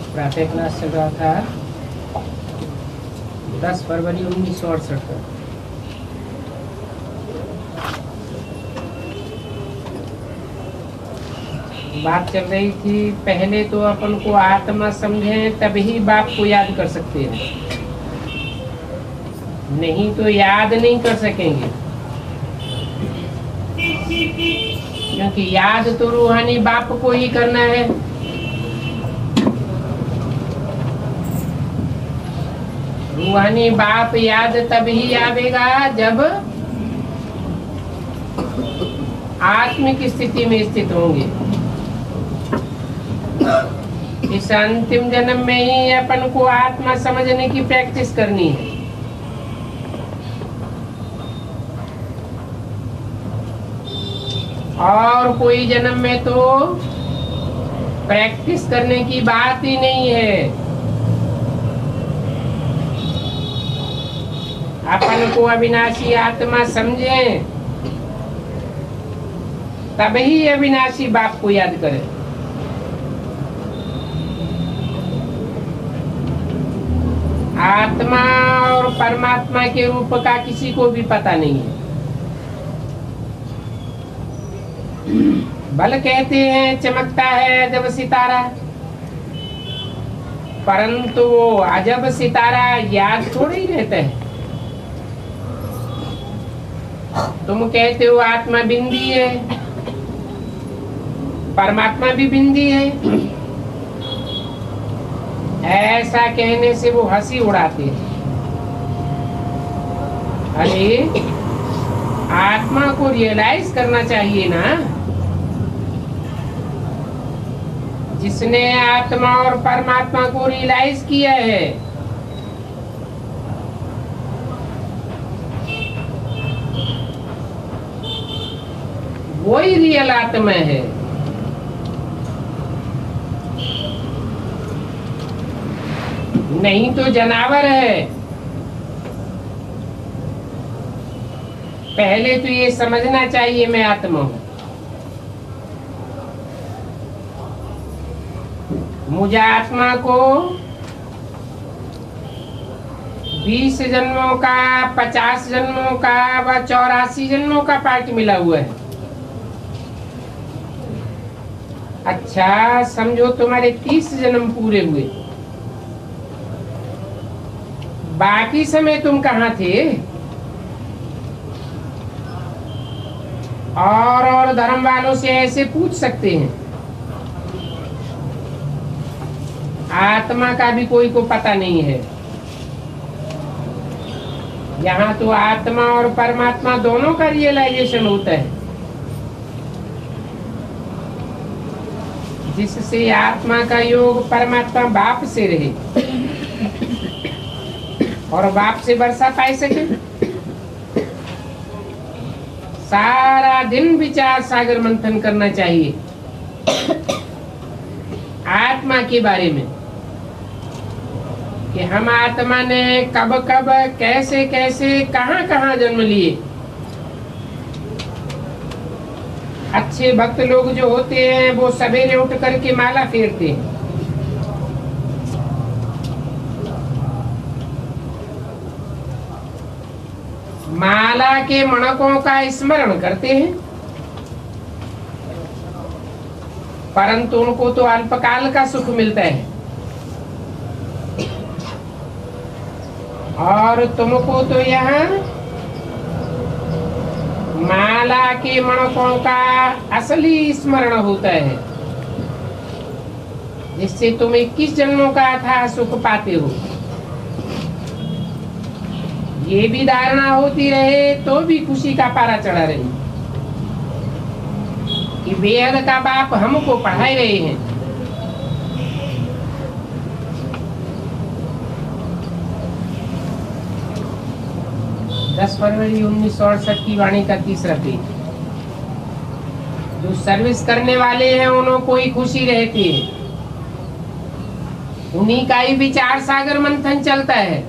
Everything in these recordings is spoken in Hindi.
प्रातः क्लास चल रहा था 10 फरवरी 1968 का। बात चल रही थी, पहले तो अपन को आत्मा समझें तभी बाप को याद कर सकते हैं, नहीं तो याद नहीं कर सकेंगे। क्योंकि याद तो रूहानी बाप को ही करना है। रूहानी बाप याद तभी आवेगा जब आत्मिक स्थिति में स्थित होंगे। इस अंतिम जन्म में ही अपन को आत्मा समझने की प्रैक्टिस करनी है। और कोई जन्म में तो प्रैक्टिस करने की बात ही नहीं है। अपन को अविनाशी आत्मा समझें तभी अविनाशी बाप को याद करें। आत्मा और परमात्मा के रूप का किसी को भी पता नहीं है। बल कहते हैं चमकता है जब सितारा, परंतु वो अजब सितारा याद थोड़ी ही रहता है। तुम कहते हो आत्मा बिंदी है, परमात्मा भी बिंदी है। ऐसा कहने से वो हंसी उड़ाते हैं। अरे आत्मा को रियलाइज करना चाहिए ना। जिसने आत्मा और परमात्मा को रियलाइज किया है वही रियल आत्मा है। नहीं तो जनावर है। पहले तो ये समझना चाहिए मैं आत्मा हूं। मुझे आत्मा को 20 जन्मों का, 50 जन्मों का व 84 जन्मों का पार्ट मिला हुआ है। अच्छा समझो तुम्हारे 30 जन्म पूरे हुए, बाकी समय तुम कहाँ थे? और धर्म वालों से ऐसे पूछ सकते हैं। आत्मा का भी कोई को पता नहीं है। यहाँ तो आत्मा और परमात्मा दोनों का रियलाइजेशन होता है, जिससे आत्मा का योग परमात्मा बाप से रहे और बाप से वर्षा पाई सके। सारा दिन विचार सागर मंथन करना चाहिए आत्मा के बारे में कि हम आत्मा ने कब कब कैसे कैसे कहां कहां जन्म लिए। अच्छे भक्त लोग जो होते हैं वो सवेरे उठ करके माला फेरते हैं। माला के मणकों का स्मरण करते हैं, परंतु उनको तो अल्पकाल का सुख मिलता है और तुमको तो यहाँ माला के मणकों का असली स्मरण होता है, जिससे तुम 21 जन्मों का अथाह सुख पाते हो। ये भी धारणा होती रहे तो भी खुशी का पारा चढ़ा रही कि बेहद का बाप हमको पढ़ाए रहे हैं। दस फरवरी 1968 की वाणी का तीसरा पेज। जो सर्विस करने वाले हैं उन्हों को ही खुशी रहती है, उन्हीं का ही विचार सागर मंथन चलता है।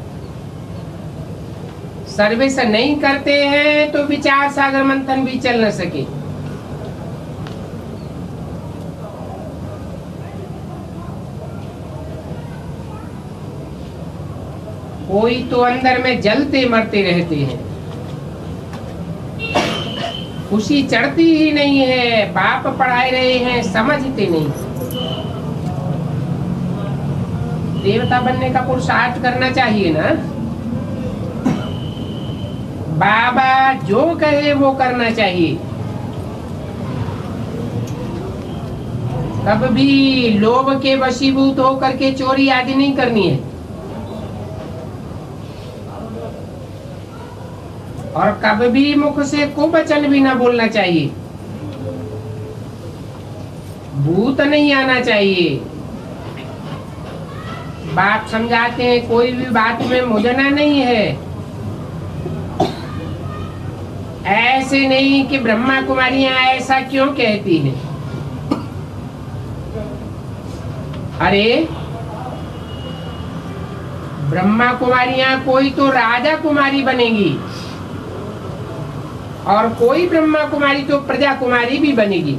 सर्विस नहीं करते हैं तो विचार सागर मंथन भी चल न सके। कोई तो अंदर में जलते मरते रहते हैं, खुशी चढ़ती ही नहीं है, बाप पढ़ाए रहे हैं समझते नहीं। देवता बनने का पुरुषार्थ करना चाहिए ना। बाबा जो कहे वो करना चाहिए। कब भी लोभ के वशीभूत होकर के चोरी आदि नहीं करनी है, और कभी भी मुख से कुवचन भी ना बोलना चाहिए, भूत नहीं आना चाहिए। बाप समझाते हैं कोई भी बात में मुझना नहीं है। ऐसे नहीं कि ब्रह्मा कुमारियां ऐसा क्यों कहती हैं। अरे ब्रह्मा कुमारियां कोई तो राजा कुमारी बनेगी, और कोई ब्रह्मा कुमारी तो प्रजा कुमारी भी बनेगी।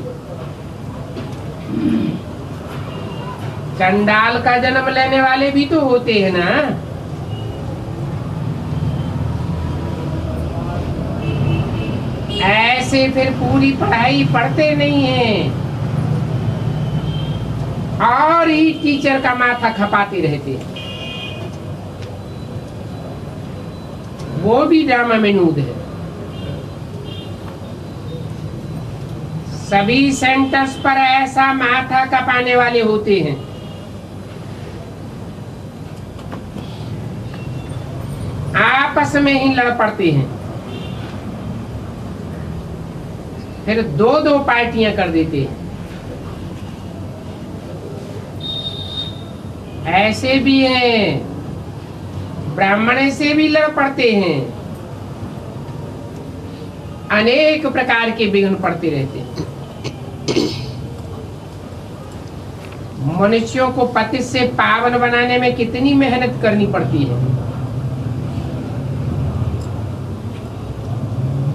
चंडाल का जन्म लेने वाले भी तो होते हैं ना। ऐसे फिर पूरी पढ़ाई पढ़ते नहीं हैं और ही टीचर का माथा खपाते रहते हैं। वो भी ड्रामा में नूद है। सभी सेंटर्स पर ऐसा माथा कपाने वाले होते हैं। आपस में ही लड़ पड़ते हैं, फिर दो दो पार्टियां कर देते हैं। ऐसे भी हैं, ब्राह्मण से भी लड़ पड़ते हैं। अनेक प्रकार के विघ्न पड़ते रहते हैं। मनुष्यों को पति से पावन बनाने में कितनी मेहनत करनी पड़ती है।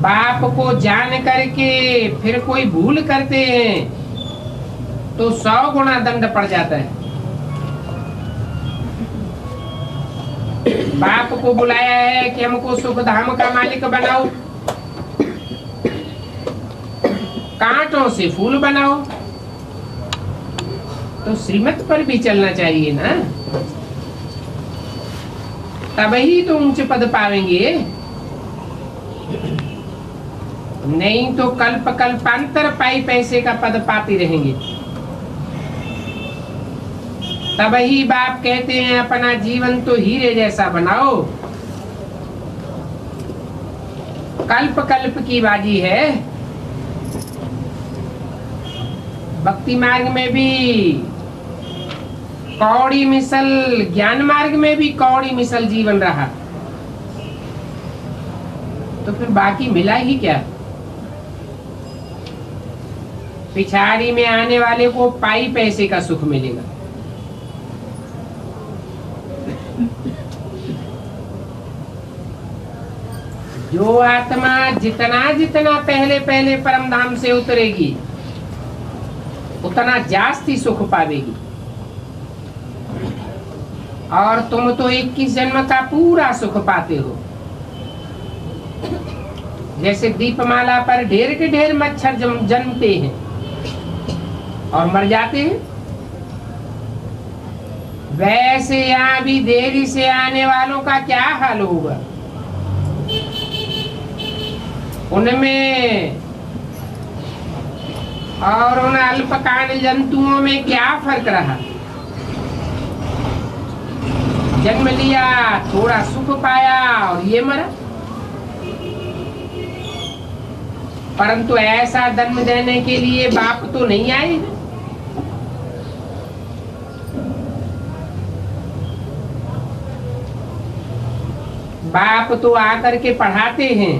बाप को जान करके फिर कोई भूल करते हैं तो 100 गुना दंड पड़ जाता है। बाप को बुलाया है कि हमको सुख धाम का मालिक बनाओ, कांटों से फूल बनाओ, तो श्रीमत पर भी चलना चाहिए ना, तभी तो ऊंचे पद पावेंगे। नहीं तो कल्प कल्पांतर पाई पैसे का पद पाते रहेंगे। तभी बाप कहते हैं अपना जीवन तो हीरे जैसा बनाओ। कल्प कल्प की बाजी है। भक्ति मार्ग में भी कौड़ी मिसल, ज्ञान मार्ग में भी कौड़ी मिसल जीवन रहा, तो फिर बाकी मिला ही क्या। पिछाड़ी में आने वाले को पाई पैसे का सुख मिलेगा। जो आत्मा जितना जितना पहले पहले परम धाम से उतरेगी उतना जास्ती सुख पावेगी। और तुम तो 21 जन्म का पूरा सुख पाते हो। जैसे दीपमाला पर ढेर के ढेर मच्छर जन्मते हैं और मर जाते हैं, वैसे यहाँ भी देरी से आने वालों का क्या हाल होगा। उनमें और उन अल्पकांड जंतुओं में क्या फर्क रहा। जन्म लिया, थोड़ा सुख पाया और ये मरा। परंतु ऐसा जन्म देने के लिए बाप तो नहीं आए। बाप तो आकर के पढ़ाते हैं।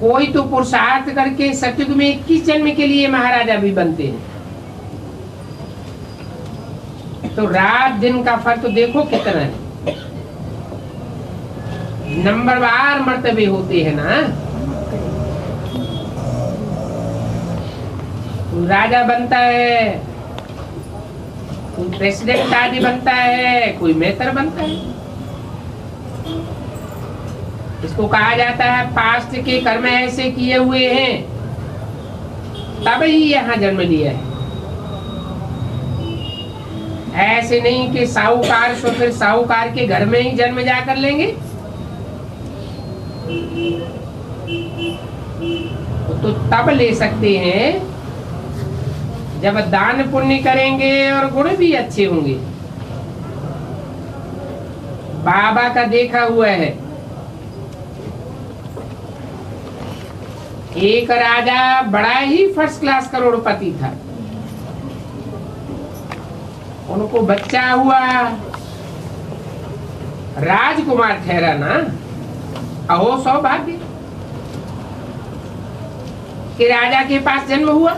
कोई तो पुरुषार्थ करके सतयुग में 21 जन्म के लिए महाराजा भी बनते हैं। तो रात दिन का फर्क देखो कितना है। नंबरवार मर्तबे होते हैं ना। राजा बनता है, कोई प्रेसिडेंट आदि बनता है, कोई मेहतर बनता है। इसको कहा जाता है पास्ट के कर्म ऐसे किए हुए हैं तब ही यहाँ जन्म लिया है। ऐसे नहीं कि साहूकार सो फिर साहूकार के घर में ही जन्म जाकर लेंगे। तो तब ले सकते हैं जब दान पुण्य करेंगे और गुण भी अच्छे होंगे। बाबा का देखा हुआ है, एक राजा बड़ा ही फर्स्ट क्लास करोड़पति था। उनको बच्चा हुआ, राजकुमार ठहरा ना, अहो सौभाग्य कि राजा के पास जन्म हुआ।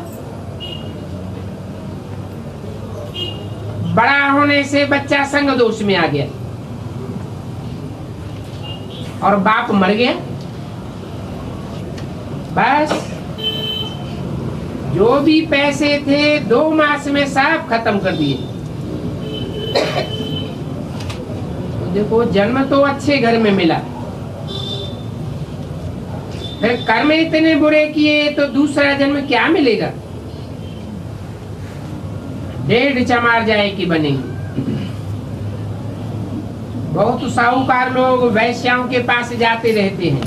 बड़ा होने से बच्चा संग दोष में आ गया और बाप मर गया। बस जो भी पैसे थे 2 मास में सब खत्म कर दिए। तो देखो जन्म तो अच्छे घर में मिला, फिर कर्म इतने बुरे किए तो दूसरा जन्म क्या मिलेगा? 1.5 चमार जाए कि बनेंगे। बहुत साहूकार लोग वैश्याओं के पास जाते रहते हैं,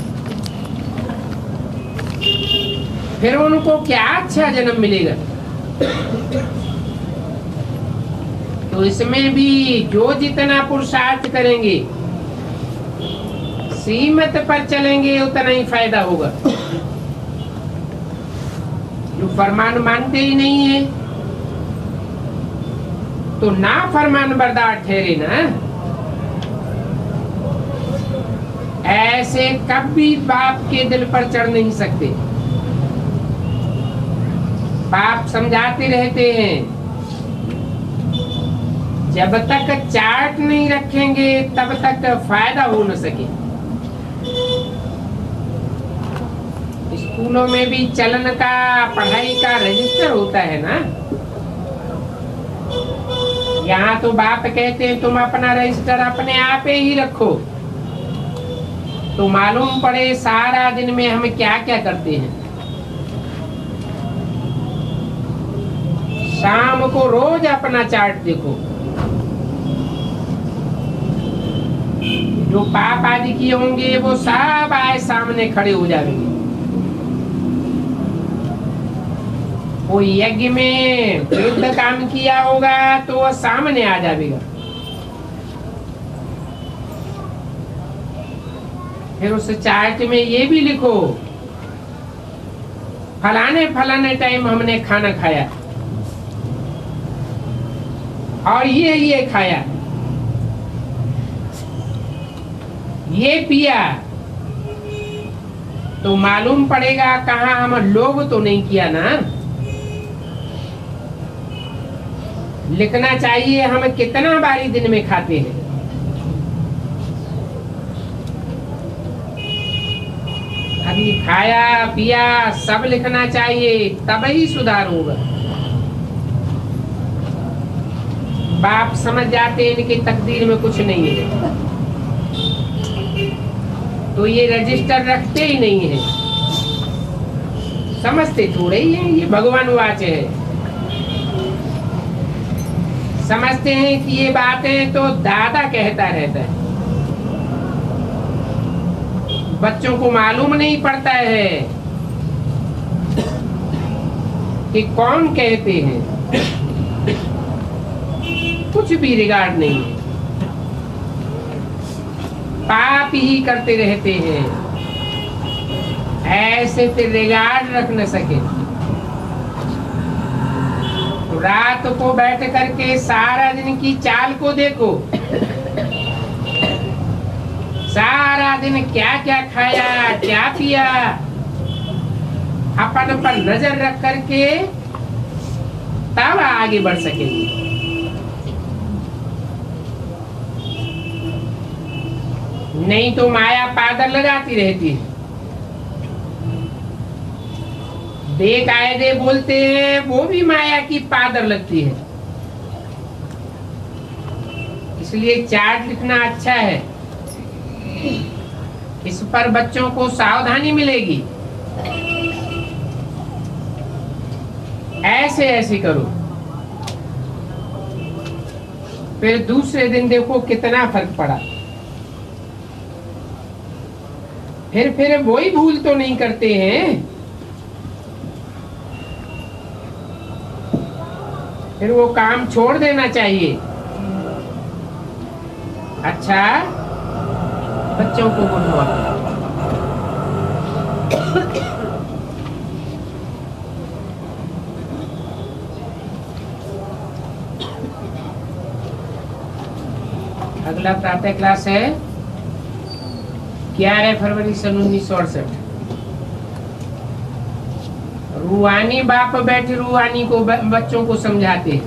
फिर उनको क्या अच्छा जन्म मिलेगा? तो इसमें भी जो जितना पुरुषार्थ करेंगे, सीमत पर चलेंगे, उतना ही फायदा होगा। जो फरमान मानते ही नहीं है तो ना फरमान बरदार ठहरे ना। ऐसे कभी बाप के दिल पर चढ़ नहीं सकते। बाप समझाते रहते हैं जब तक चार्ट नहीं रखेंगे तब तक फायदा हो न सके। स्कूलों में भी चलन का, पढ़ाई का रजिस्टर होता है ना। यहाँ तो बाप कहते हैं तुम अपना रजिस्टर अपने आप ही रखो, तो मालूम पड़े सारा दिन में हम क्या क्या करते हैं। शाम को रोज अपना चार्ट देखो। जो पाप आदि किए होंगे वो सब आए सामने खड़े हो जाएंगे। कोई यज्ञ में विरुद्ध काम किया होगा तो वो सामने आ जाएगा। फिर उस चार्ट में ये भी लिखो फलाने फलाने टाइम हमने खाना खाया और ये खाया, ये पिया, तो मालूम पड़ेगा कहाँ हम लोग तो नहीं किया ना। लिखना चाहिए हम कितना बारी दिन में खाते हैं। अभी खाया पिया सब लिखना चाहिए, तब ही सुधार होगा। बाप समझ जाते हैं इनकी तकदीर में कुछ नहीं है, तो ये रजिस्टर रखते ही नहीं है। समझते थोड़े ही है, ये भगवान वाच है। समझते हैं कि ये बातें तो दादा कहता रहता है, बच्चों को मालूम नहीं पड़ता है कि कौन कहते हैं। कुछ भी रिगार्ड नहीं है, पाप ही करते रहते हैं। ऐसे फिर रिगार्ड रख न सके। तो रात को बैठ करके सारा दिन की चाल को देखो, सारा दिन क्या क्या खाया क्या पिया, अपन पर नजर रख करके तब आगे बढ़ सकेंगे। नहीं तो माया पादर लगाती रहती है। बेकायदे बोलते हैं वो भी माया की पादर लगती है। इसलिए चार्ट लिखना अच्छा है, इस पर बच्चों को सावधानी मिलेगी। ऐसे ऐसे करो, फिर दूसरे दिन देखो कितना फर्क पड़ा। फिर वही भूल तो नहीं करते हैं, फिर वो काम छोड़ देना चाहिए। अच्छा, बच्चों को गुड मॉर्निंग। अगला प्रातः क्लास है 11 फरवरी सन 1968। रूहानी बाप बैठे रूहानी को बच्चों को समझाते हैं।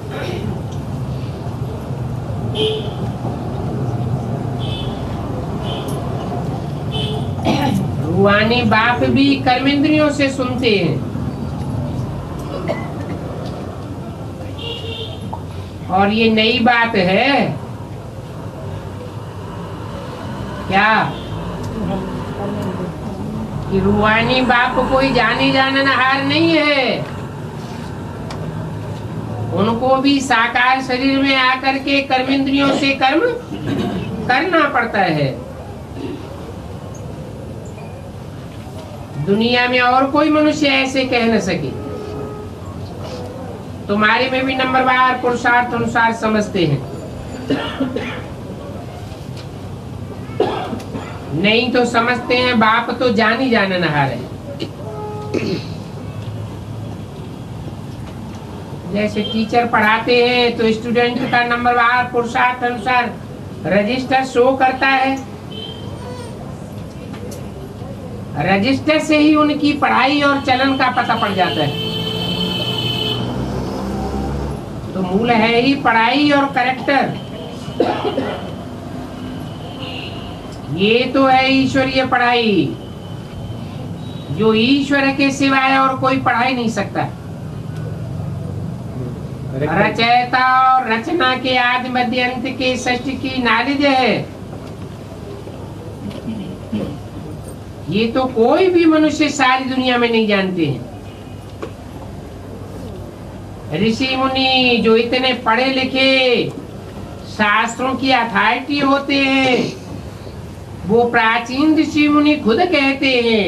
रूहानी बाप भी कर्मेंद्रियों से सुनते हैं, और ये नई बात है क्या कि रूहानी बाप कोई जानी जाननहार नहीं है, उनको भी साकार शरीर में आकर के कर्मेंद्रियों से कर्म करना पड़ता है। दुनिया में और कोई मनुष्य ऐसे कह न सके। तुम्हारे में भी नंबरवार पुरुषार्थ अनुसार समझते हैं, नहीं तो समझते हैं बाप तो जानी जाननहार है। जैसे टीचर पढ़ाते हैं तो स्टूडेंट का नंबरवार पुरुषार्थ अनुसार रजिस्टर शो करता है, रजिस्टर से ही उनकी पढ़ाई और चलन का पता पड़ जाता है। तो मूल है ही पढ़ाई और करेक्टर, ये तो है ईश्वरीय पढ़ाई, जो ईश्वर के सिवाय और कोई पढ़ाई नहीं सकता। रचयिता और रचना के आदि मध्य अंत के सृष्टि की नॉलेज है, ये तो कोई भी मनुष्य सारी दुनिया में नहीं जानते हैं। ऋषि मुनि जो इतने पढ़े लिखे शास्त्रों की अथॉरिटी होते हैं, वो प्राचीन ऋषि मुनि खुद कहते हैं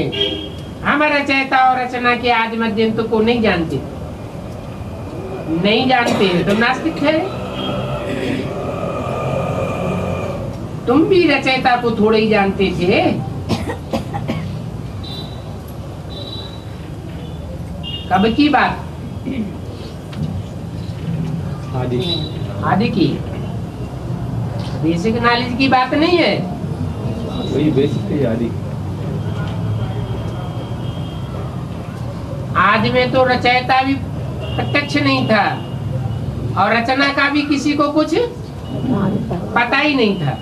हम रचयिता और रचना के आदि मध्य अंत को नहीं जानते। नहीं जानते तो नास्तिक है। तुम भी रचयिता को थोड़े ही जानते थे। कब की बात? आदि की बेसिक नॉलेज की बात नहीं है, वही बेसिक है आदि। आदि में तो रचयिता भी प्रत्यक्ष नहीं था और रचना का भी किसी को कुछ पता ही नहीं था।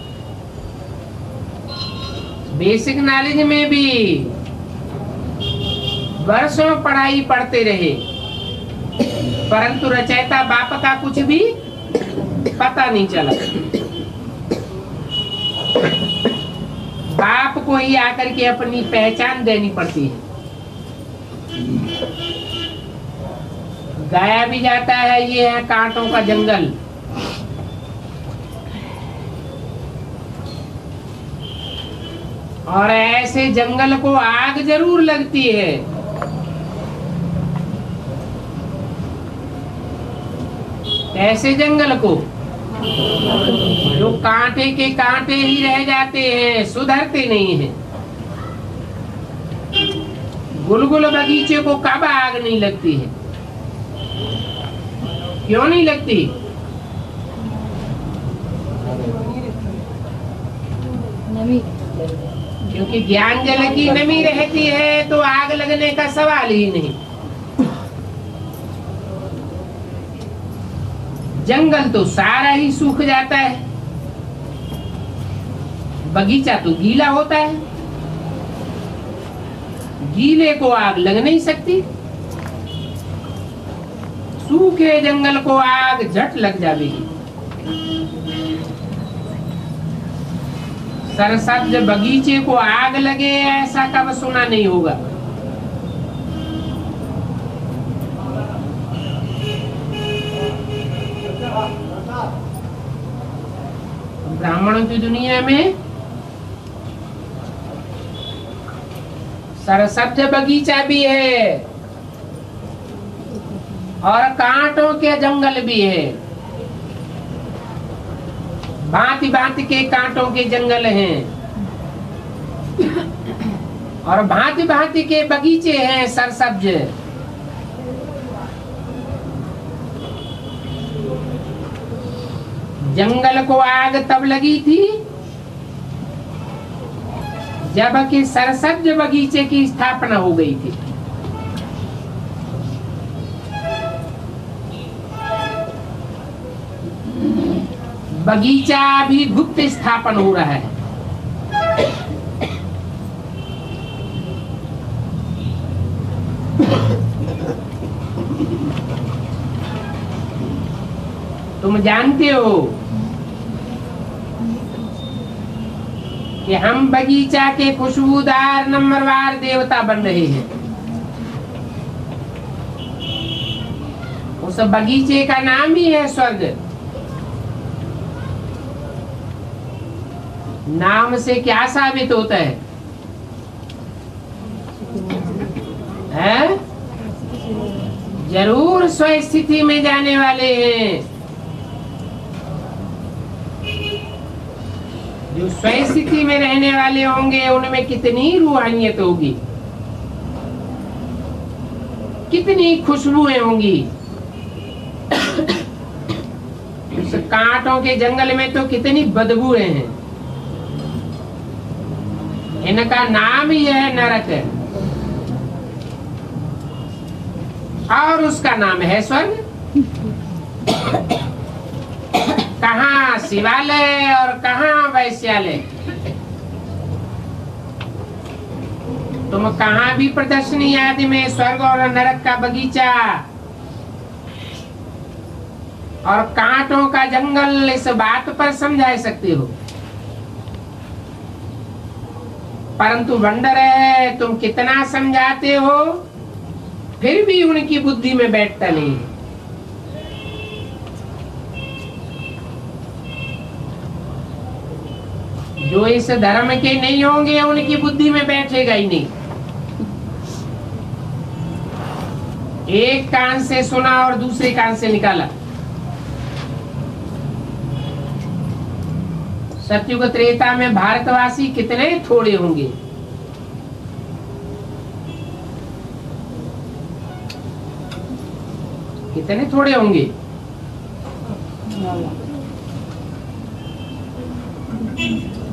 बेसिक नॉलेज में भी वर्षों पढ़ाई पढ़ते रहे, परंतु रचयिता बाप का कुछ भी पता नहीं चला। बाप को ही आकर के अपनी पहचान देनी पड़ती है। गाया भी जाता है ये है कांटों का जंगल, और ऐसे जंगल को आग जरूर लगती है। ऐसे जंगल को जो कांटे के कांटे ही रह जाते हैं, सुधरते नहीं हैं। गुलगुल बगीचे को कब आग नहीं लगती है? क्यों नहीं लगती? क्योंकि ज्ञान जल की नमी रहती है, तो आग लगने का सवाल ही नहीं। जंगल तो सारा ही सूख जाता है, बगीचा तो गीला होता है। गीले को आग लग नहीं सकती, सूखे जंगल को आग झट लग जाएगी। सरसब्ज बगीचे को आग लगे ऐसा कब सुना नहीं होगा। ब्राह्मणों की दुनिया में सरसब्ज बगीचा भी है और कांटों के जंगल भी है। भांति भांति के कांटों के जंगल हैं और भांति भांति के बगीचे हैं सरसब्ज। जंगल को आग तब लगी थी जब कि सरसब्ज बगीचे की स्थापना हो गई थी। बगीचा भी गुप्त स्थापन हो रहा है। तुम जानते हो कि हम बगीचा के खुशबूदार नंबरवार देवता बन रहे हैं। उस बगीचे का नाम ही है स्वर्ग। नाम से क्या साबित होता है? जरूर स्वस्थिति में जाने वाले हैं। जो स्वस्थिति में रहने वाले होंगे उनमें कितनी रूहानियत होगी, कितनी खुशबुएं होंगी। उस कांटों के जंगल में तो कितनी बदबूएं हैं। इनका नाम ही है नरक और उसका नाम है स्वर्ग। कहाँ शिवालय और कहाँ वैश्यालय। तुम कहाँ भी प्रदर्शनी आदि में स्वर्ग और नरक का बगीचा और कांटों का जंगल इस बात पर समझा सकते हो, परंतु वंडर है तुम कितना समझाते हो फिर भी उनकी बुद्धि में बैठता नहीं। जो इस धर्म के नहीं होंगे उनकी बुद्धि में बैठेगा ही नहीं। एक कान से सुना और दूसरे कान से निकाला। सतयुग त्रेता में भारतवासी कितने थोड़े होंगे। कितने थोड़े होंगे।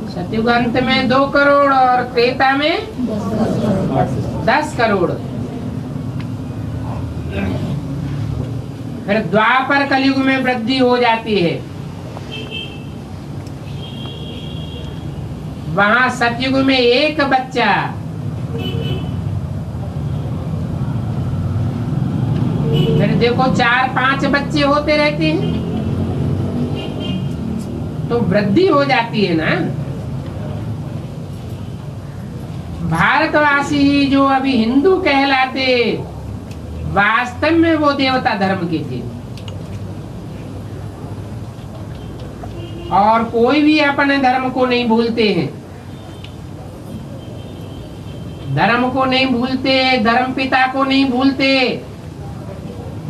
सतयुग अंत में 2 करोड़ और त्रेता में 10 करोड़। फिर द्वापर कलयुग में वृद्धि हो जाती है। वहां सतयुग में 1 बच्चा, फिर देखो 4-5 बच्चे होते रहते हैं तो वृद्धि हो जाती है ना। भारतवासी जो अभी हिंदू कहलाते वास्तव में वो देवता धर्म के थे। और कोई भी अपने धर्म को नहीं भूलते हैं। धर्म को नहीं भूलते, धर्म पिता को नहीं भूलते।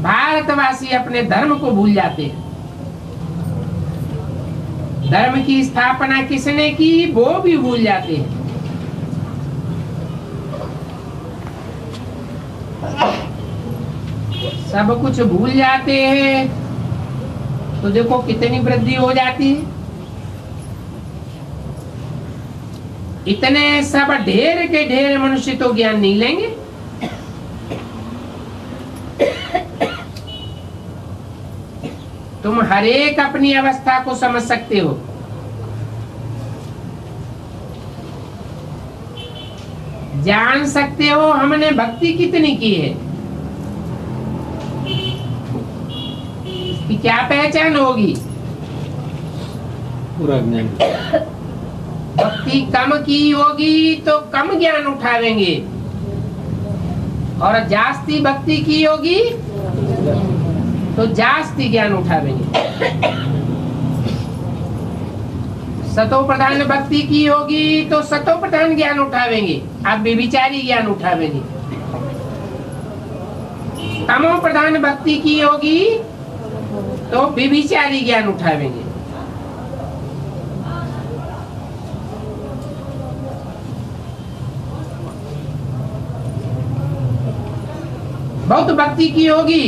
भारतवासी अपने धर्म को भूल जाते हैं। धर्म की स्थापना किसने की वो भी भूल जाते हैं। सब कुछ भूल जाते हैं तो देखो कितनी वृद्धि हो जाती है। इतने सब ढेर के ढेर मनुष्य तो ज्ञान नहीं लेंगे। तुम हर एक अपनी अवस्था को समझ सकते हो। जान सकते हो हमने भक्ति कितनी की है। इसकी क्या पहचान होगी? पूरा ज्ञान। भक्ति कम की होगी तो कम ज्ञान उठावेंगे, और जास्ती भक्ति की होगी तो जास्ती ज्ञान उठावेंगे। सतो प्रधान भक्ति की होगी तो सतो प्रधान ज्ञान उठावेंगे, आप व्यभिचारी ज्ञान उठावेंगे। तमो प्रधान भक्ति की होगी तो व्यभिचारी ज्ञान उठावेंगे। बहुत भक्ति की होगी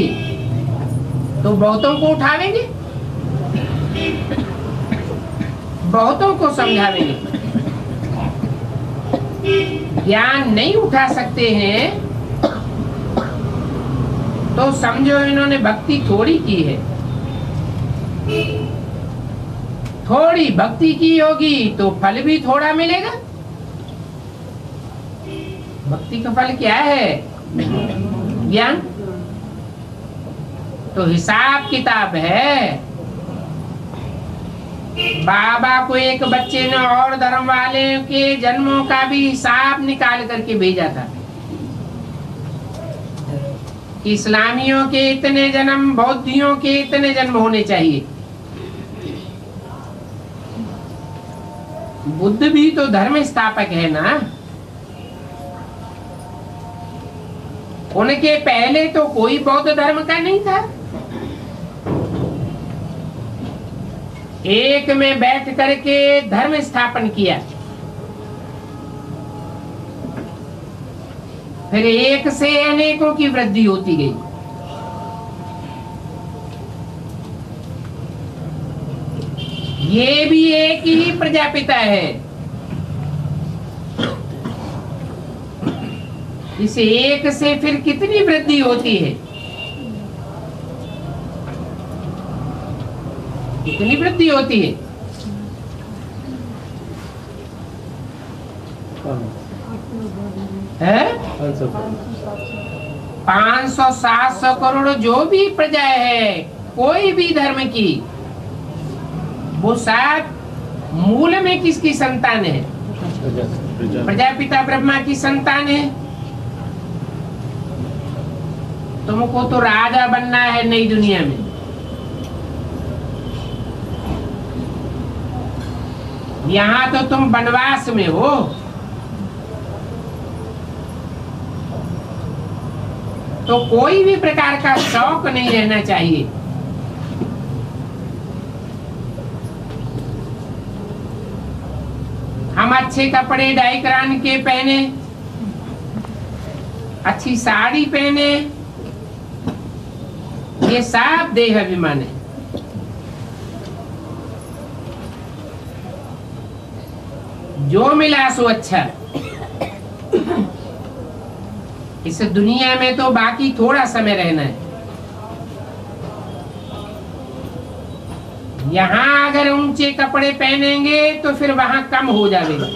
तो बहुतों को उठावेंगे, बहुतों को समझावेंगे। ज्ञान नहीं उठा सकते हैं तो समझो इन्होंने भक्ति थोड़ी की है। थोड़ी भक्ति की होगी तो फल भी थोड़ा मिलेगा। भक्ति का फल क्या है? ज्ञान। तो हिसाब किताब है। बाबा को एक बच्चे ने और धर्म वाले के जन्मों का भी हिसाब निकाल करके भेजा था। इस्लामियों के इतने जन्म, बौद्धियों के इतने जन्म होने चाहिए। बुद्ध भी तो धर्म स्थापक है ना। उनके पहले तो कोई बौद्ध धर्म का नहीं था। एक में बैठ करके धर्म स्थापन किया, फिर एक से अनेकों की वृद्धि होती गई। ये भी एक ही प्रजापिता है। इस एक से फिर कितनी वृद्धि होती है? कितनी वृद्धि होती है? है 500-700 करोड़ जो भी प्रजा है कोई भी धर्म की, वो सब मूल में किसकी संतान है? प्रजापिता ब्रह्मा की संतान है। तुमको तो राजा बनना है नई दुनिया में। यहाँ तो तुम वनवास में हो। तो कोई भी प्रकार का शौक नहीं रहना चाहिए। हम अच्छे कपड़े डाई करान के पहने, अच्छी साड़ी पहने, ये सब देह अभिमान है। जो मिला सो अच्छा। इस दुनिया में तो बाकी थोड़ा समय रहना है। यहाँ अगर ऊंचे कपड़े पहनेंगे तो फिर वहां कम हो जाएगा।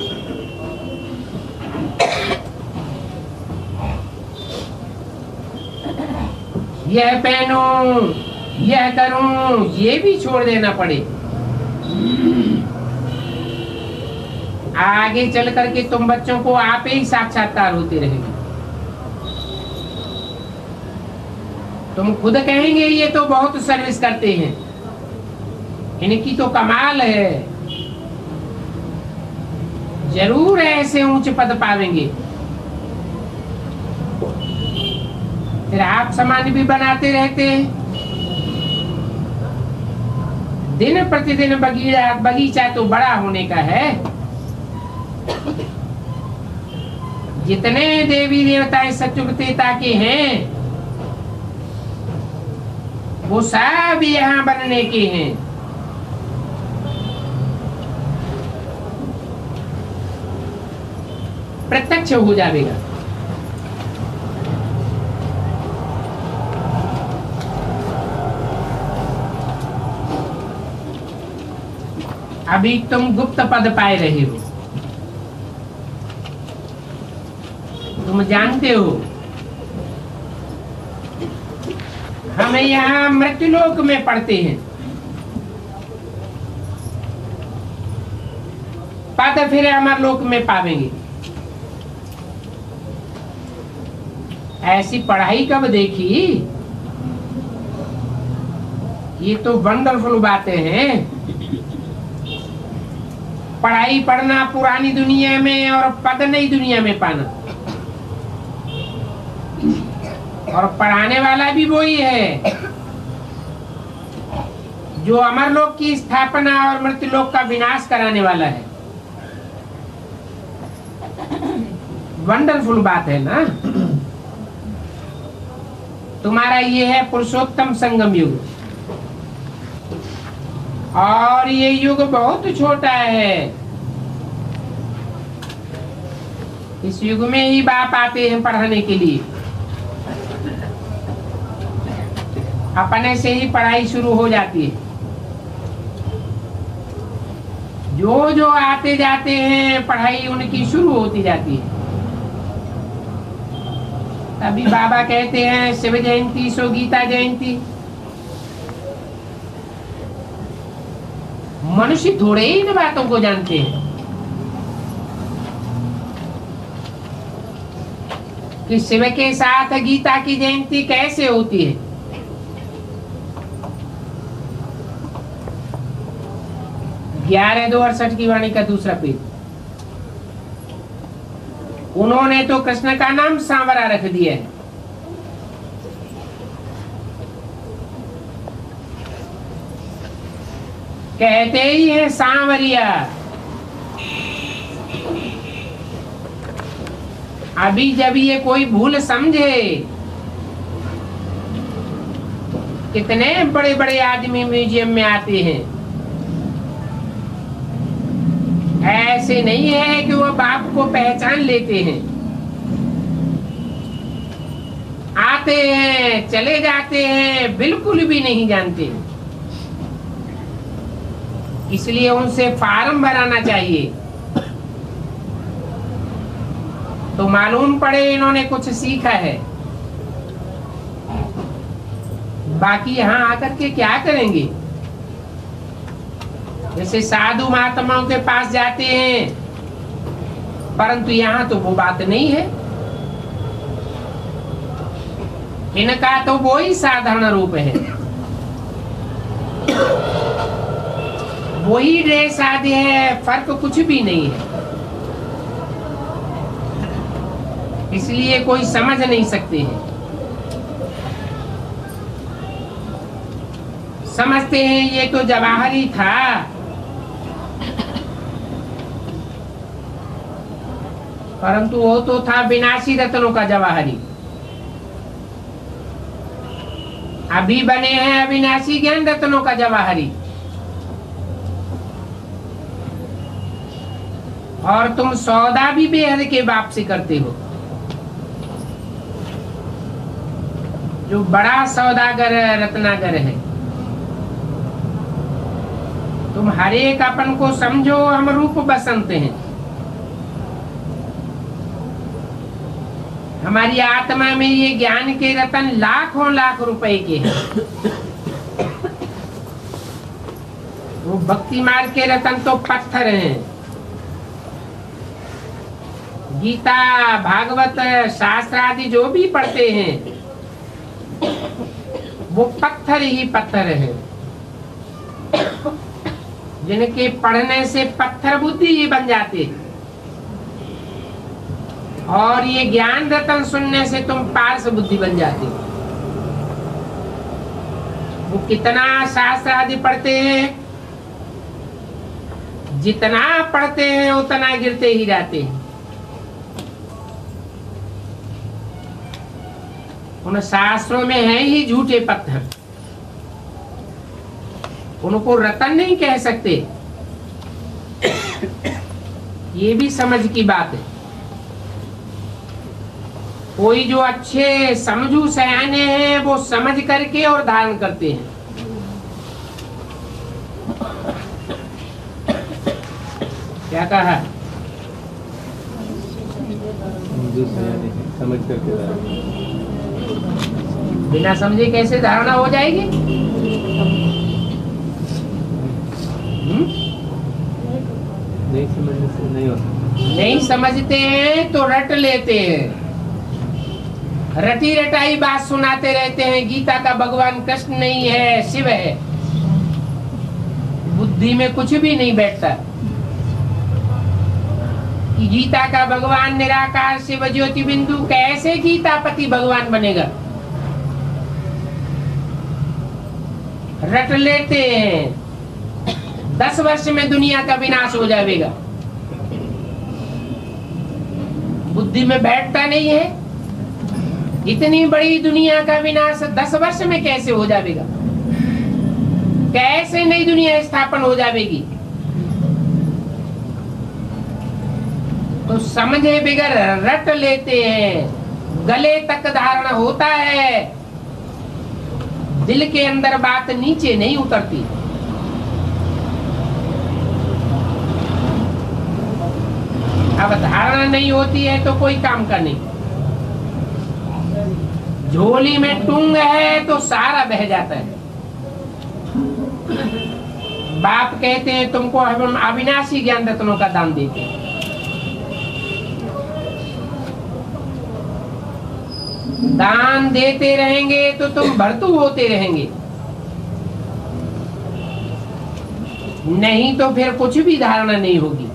यह पहनूं, यह करूं, ये भी छोड़ देना पड़े। आगे चल करके तुम बच्चों को आप ही साक्षात्कार होते रहेंगे। तुम खुद कहेंगे ये तो बहुत सर्विस करते हैं, इनकी तो कमाल है। जरूर ऐसे ऊंचे पद पावेंगे। फिर आप समान भी बनाते रहते हैं। दिन प्रतिदिन बगीचा तो बड़ा होने का है। जितने देवी देवता सत्युगतेता के हैं वो सब यहाँ बनने के हैं। प्रत्यक्ष हो जाएगा। अभी तुम गुप्त पद पाए रहे हो। तुम जानते हो हम यहाँ मृत्युलोक में पढ़ते हैं। पद फिर अमर लोक में पावेंगे। ऐसी पढ़ाई कब देखी? ये तो वंडरफुल बातें हैं। पढ़ाई पढ़ना पुरानी दुनिया में और पद नई दुनिया में पाना, और पढ़ाने वाला भी वही है जो अमरलोक की स्थापना और मृत्युलोक का विनाश कराने वाला है। वंडरफुल बात है ना। तुम्हारा ये है पुरुषोत्तम संगम युग, और ये युग बहुत छोटा है। इस युग में ही बाप आते हैं पढ़ाने के लिए। अपने से ही पढ़ाई शुरू हो जाती है। जो जो आते जाते हैं पढ़ाई उनकी शुरू होती जाती है। तभी बाबा कहते हैं शिव जयंती सो गीता जयंती। मनुष्य थोड़े ही इन बातों को जानते हैं कि शिव के साथ गीता की जयंती कैसे होती है। 11/2/68 की वाणी का दूसरा पेज। उन्होंने तो कृष्ण का नाम सांवरा रख दिया है। कहते ही है सांवरिया। अभी जब ये कोई भूल समझे, कितने बड़े बड़े आदमी म्यूजियम में आते हैं। ऐसे नहीं है कि वो बाप को पहचान लेते हैं। आते हैं चले जाते हैं, बिल्कुल भी नहीं जानते। इसलिए उनसे फार्म भराना चाहिए तो मालूम पड़े इन्होंने कुछ सीखा है। बाकी यहाँ आकर के क्या करेंगे? जैसे साधु महात्माओं के पास जाते हैं, परंतु यहाँ तो वो बात नहीं है। इनका तो वो ही साधारण रूप है, वही ड्रेस आदि है, फर्क कुछ भी नहीं है। इसलिए कोई समझ नहीं सकते हैं। समझते हैं ये तो जवाहरी था, परंतु वो तो था विनाशी रत्नों का जवाहरी। अभी बने हैं अविनाशी ज्ञान रत्नों का जवाहरी। और तुम सौदा भी बेहद के बाप से करते हो। जो बड़ा सौदागर रत्नागर है, तुम हर एक अपन को समझो हम रूप बसंत हैं। हमारी आत्मा में ये ज्ञान के रतन लाखों लाख रुपए के हैं। वो भक्ति मार्ग के रतन तो पत्थर हैं। गीता भागवत शास्त्र आदि जो भी पढ़ते हैं वो पत्थर ही पत्थर है। जिनके पढ़ने से पत्थर बुद्धि ही बन जाते हैं। और ये ज्ञान रतन सुनने से तुम पारस बुद्धि बन जाते हो। वो कितना शास्त्र आदि पढ़ते हैं, जितना पढ़ते हैं उतना गिरते ही जाते हैं। उन शास्त्रों में है ही झूठे पत्थर, उनको रतन नहीं कह सकते। ये भी समझ की बात है। कोई जो अच्छे समझू सयाने हैं वो समझ करके और धारण करते हैं। क्या कहा? जो सयाने हैं, समझ करके धारण। बिना समझे कैसे धारणा हो जाएगी? नहीं समझने से नहीं होता। नहीं समझते हैं तो रट लेते हैं, रटी रटाई बात सुनाते रहते हैं। गीता का भगवान कृष्ण नहीं है, शिव है। बुद्धि में कुछ भी नहीं बैठता कि गीता का भगवान निराकार शिव ज्योति बिंदु कैसे गीतापति भगवान बनेगा। रट लेते हैं 10 वर्ष में दुनिया का विनाश हो जाएगा। बुद्धि में बैठता नहीं है, इतनी बड़ी दुनिया का विनाश 10 वर्ष में कैसे हो जाएगा, कैसे नई दुनिया स्थापन हो जाएगी। तो समझे बिगर रट लेते हैं, गले तक धारण होता है, दिल के अंदर बात नीचे नहीं उतरती। अब धारणा नहीं होती है तो कोई काम का नहीं। झोली में टूंग है तो सारा बह जाता है। बाप कहते हैं तुमको हम अविनाशी ज्ञान रत्नों का दान देते हैं। दान देते रहेंगे तो तुम भरतू होते रहेंगे, नहीं तो फिर कुछ भी धारणा नहीं होगी।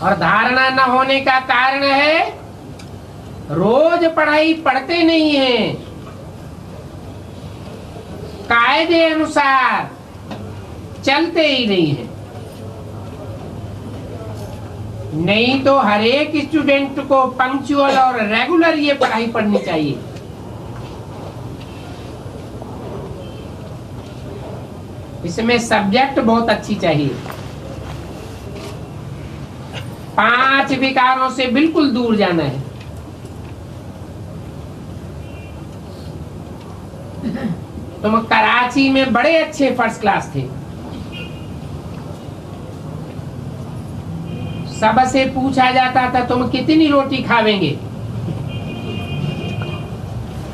और धारणा न होने का कारण है रोज पढ़ाई पढ़ते नहीं है, कायदे अनुसार चलते ही नहीं है। नहीं तो हर एक स्टूडेंट को पंक्चुअल और रेगुलर ये पढ़ाई पढ़नी चाहिए। इसमें सब्जेक्ट बहुत अच्छी चाहिए। 5 विकारों से बिल्कुल दूर जाना है। तुम कराची में बड़े अच्छे फर्स्ट क्लास थे, सबसे पूछा जाता था तुम कितनी रोटी खावेंगे,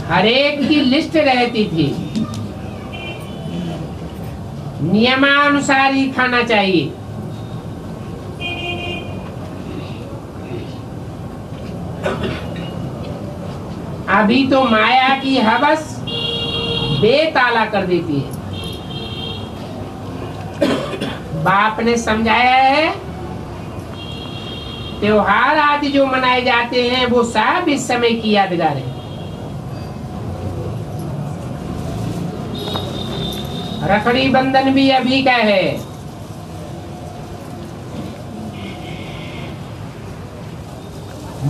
हर एक की लिस्ट रहती थी, नियमानुसार ही खाना चाहिए। अभी तो माया की हवस बेताला कर देती है। बाप ने समझाया है त्योहार आदि जो मनाए जाते हैं वो सब इस समय की यादगार है। रखड़ी बंधन भी अभी का है।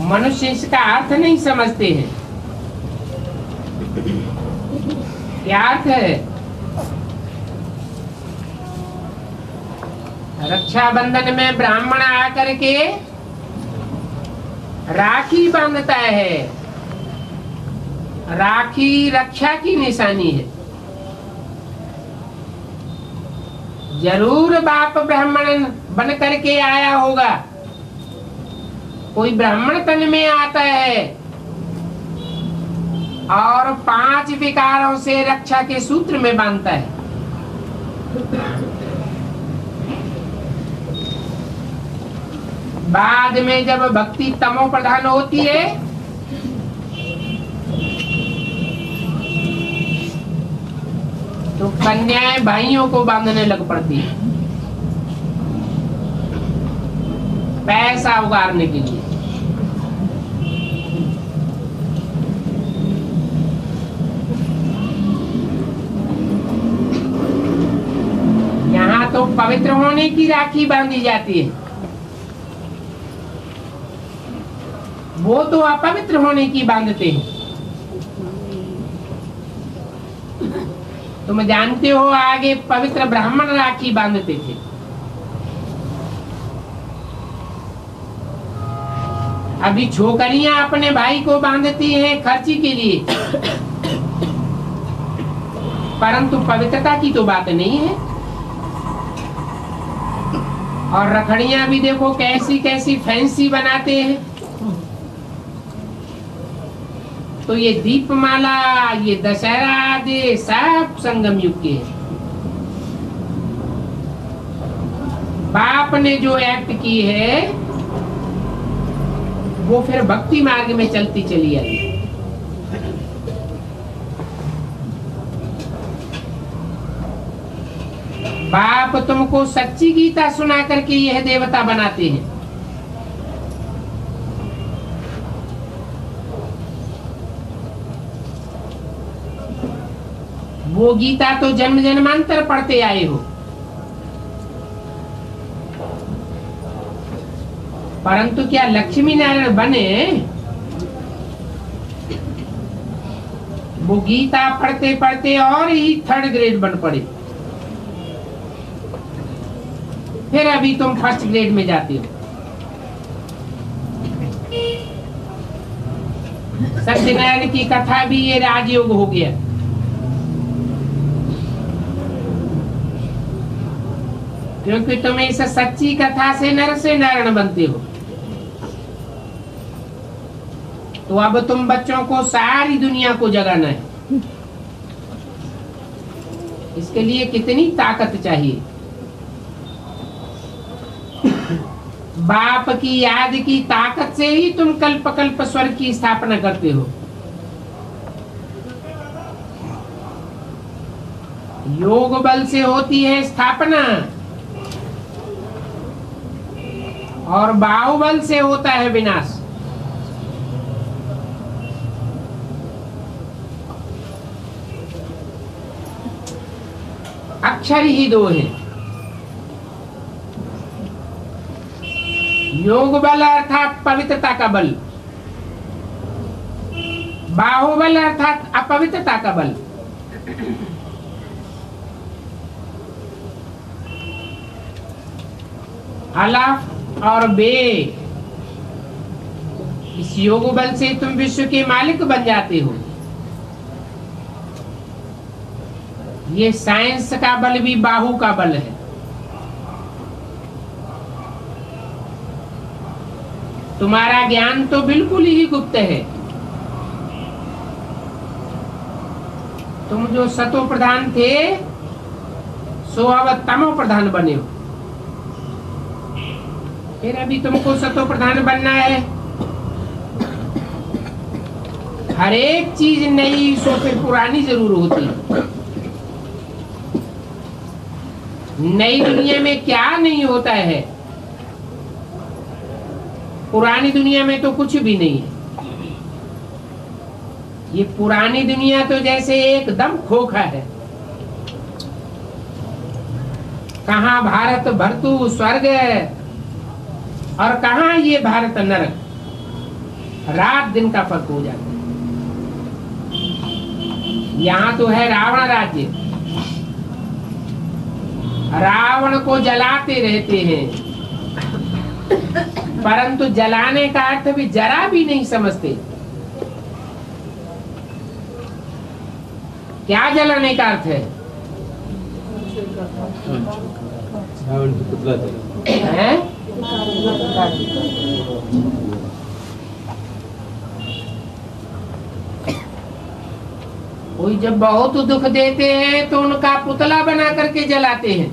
मनुष्य इसका अर्थ नहीं समझते हैं। क्या अर्थ है? रक्षाबंधन में ब्राह्मण आकर के राखी बांधता है। राखी रक्षा की निशानी है। जरूर बाप ब्राह्मण बन करके आया होगा, कोई ब्राह्मण तन में आता है और 5 विकारों से रक्षा के सूत्र में बांधता है। बाद में जब भक्ति तमो प्रधान होती है तो कन्याएं भाइयों को बांधने लग पड़ती है पैसा उगारने के लिए। यहाँ तो पवित्र होने की राखी बांधी जाती है, वो तो अपवित्र होने की बांधते हैं। तुम जानते हो आगे पवित्र ब्राह्मण राखी बांधते थे। अभी छोकरियां अपने भाई को बांधती हैं खर्ची के लिए, परंतु पवित्रता की तो बात नहीं है। और रखड़ियां भी देखो कैसी कैसी फैंसी बनाते हैं। तो ये दीपमाला, ये दशहरा आदि सब संगम युग के हैं। आपने जो एक्ट की है वो फिर भक्ति मार्ग में चलती चली आई। बाप तुमको सच्ची गीता सुना करके यह देवता बनाते हैं। वो गीता तो जन्म जन्मांतर पढ़ते आए हो, परंतु क्या लक्ष्मी नारायण बने वो गीता पढ़ते पढ़ते और ही 3rd ग्रेड बन पड़े, फिर अभी तुम 1st ग्रेड में जाते हो। सत्यनारायण की कथा भी ये राजयोग हो गया। क्योंकि तुम इस सच्ची कथा से नर से नारायण बनते हो। तो अब तुम बच्चों को सारी दुनिया को जगाना है। इसके लिए कितनी ताकत चाहिए। बाप की याद की ताकत से ही तुम कल्प कल्प स्वर्ग की स्थापना करते हो। योग बल से होती है स्थापना और बाहुबल से होता है विनाश। अक्षर ही 2 हैं। योग बल अर्थात पवित्रता का बल, बाहुबल अर्थात अपवित्रता का बल। अलाफ और बे, इस योग बल से तुम विश्व के मालिक बन जाते हो। ये साइंस का बल भी बाहु का बल है। तुम्हारा ज्ञान तो बिल्कुल ही गुप्त है। तुम जो सतो प्रधान थे सो अब तमो प्रधान बने हो। फिर अभी तुमको सतो प्रधान बनना है। हर एक चीज नई सो फिर पुरानी जरूर होती है। नई दुनिया में क्या नहीं होता है, पुरानी दुनिया में तो कुछ भी नहीं है। ये पुरानी दुनिया तो जैसे एकदम खोखा है। कहाँ भारत भर्तु स्वर्ग और कहाँ ये भारत नरक, रात दिन का फर्क हो जाता है। यहाँ तो है रावण राज्य, रावण को जलाते रहते हैं, परंतु जलाने का अर्थ भी जरा भी नहीं समझते। क्या जलाने का अर्थ है? कोई जब बहुत दुख देते हैं तो उनका पुतला बना करके जलाते हैं,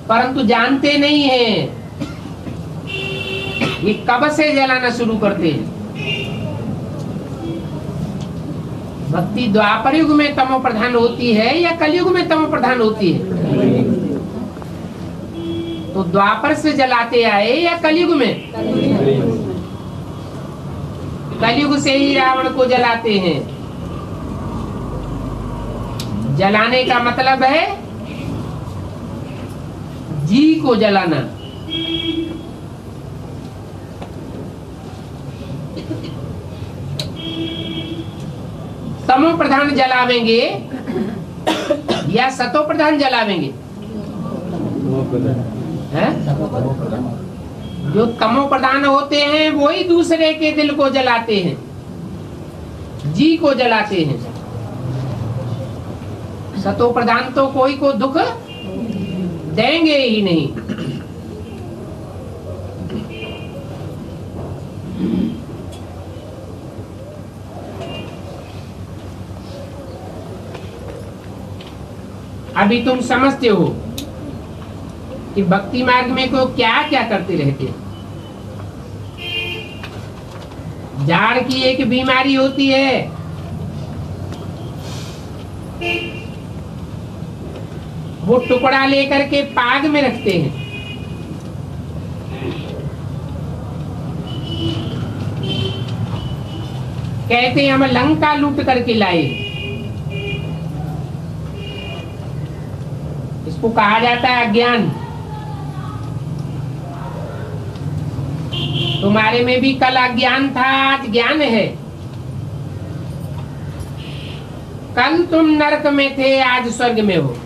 परंतु जानते नहीं हैं ये कब से जलाना शुरू करते हैं। भक्ति द्वापर युग में तमो प्रधान होती है या कलयुग में तमो प्रधान होती है? तो द्वापर से जलाते आए या कलयुग में? कलयुग से ही रावण को जलाते हैं। जलाने का मतलब है जी को जलाना। तमो प्रधान जलावेंगे या सतो प्रधान जलावेंगे? हैं? जो तमो प्रधान होते हैं वही दूसरे के दिल को जलाते हैं, जी को जलाते हैं। सतो प्रधान तो कोई को दुख देंगे ही नहीं। अभी तुम समझते हो कि भक्ति मार्ग में को क्या क्या करते रहते हैं। जाड़ की एक बीमारी होती है, वो टुकड़ा लेकर के पाग में रखते हैं। कहते हैं हम लंका लूट करके लाए। इसको कहा जाता है अज्ञान। तुम्हारे में भी कल अज्ञान था, आज ज्ञान है। कल तुम नरक में थे, आज स्वर्ग में हो।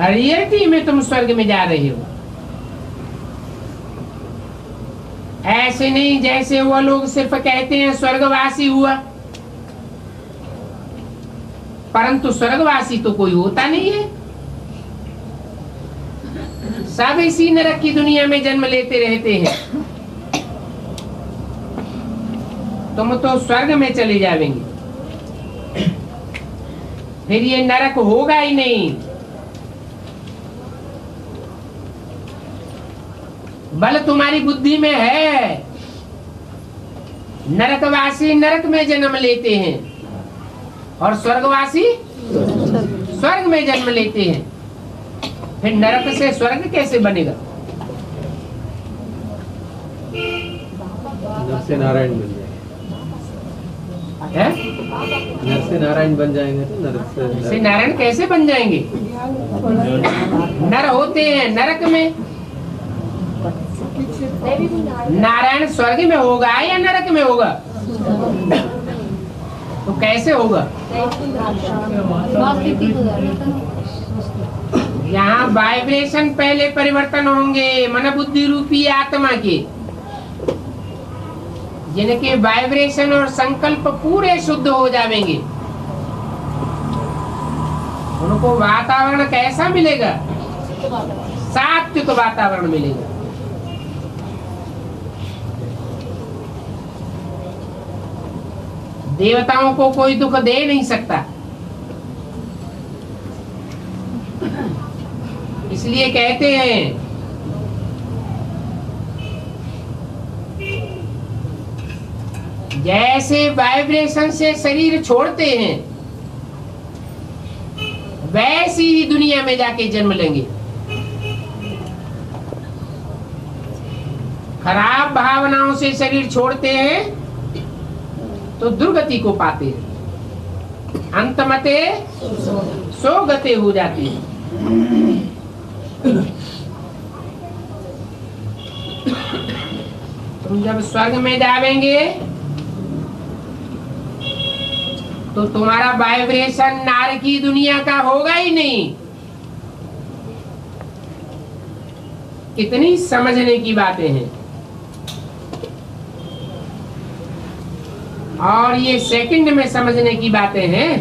रियलिटी में तुम स्वर्ग में जा रहे हो। ऐसे नहीं जैसे वो लोग सिर्फ कहते हैं स्वर्गवासी हुआ, परंतु स्वर्गवासी तो कोई होता नहीं है। सब इसी नरक की दुनिया में जन्म लेते रहते हैं। तुम तो स्वर्ग में चले जाएंगे, फिर ये नरक होगा ही नहीं। बल तुम्हारी बुद्धि में है। नरकवासी नरक में जन्म लेते हैं और स्वर्गवासी स्वर्ग में जन्म लेते हैं। फिर नरक से स्वर्ग कैसे बनेगा? नर से नारायण बन जाएंगे। नर से नारायण बन जाएंगे तो नर से नारायण कैसे बन जाएंगे? नर होते हैं नरक में। नारायण स्वर्ग में होगा या नरक में होगा? तो कैसे होगा? यहाँ वाइब्रेशन पहले परिवर्तन होंगे, मन बुद्धि रूपी आत्मा के, जिनके वाइब्रेशन और संकल्प पूरे शुद्ध हो जाएंगे। उनको वातावरण कैसा मिलेगा? सात्विक वातावरण मिलेगा। देवताओं को कोई दुख दे नहीं सकता। इसलिए कहते हैं जैसे वाइब्रेशन से शरीर छोड़ते हैं, वैसी ही दुनिया में जाके जन्म लेंगे। खराब भावनाओं से शरीर छोड़ते हैं तो दुर्गति को पाते हैं। अंतमते सोगते हो जाती है। तुम जब स्वर्ग में जाएंगे तो तुम्हारा वाइब्रेशन नार की दुनिया का होगा ही नहीं। कितनी समझने की बातें हैं। और ये सेकंड में समझने की बातें हैं।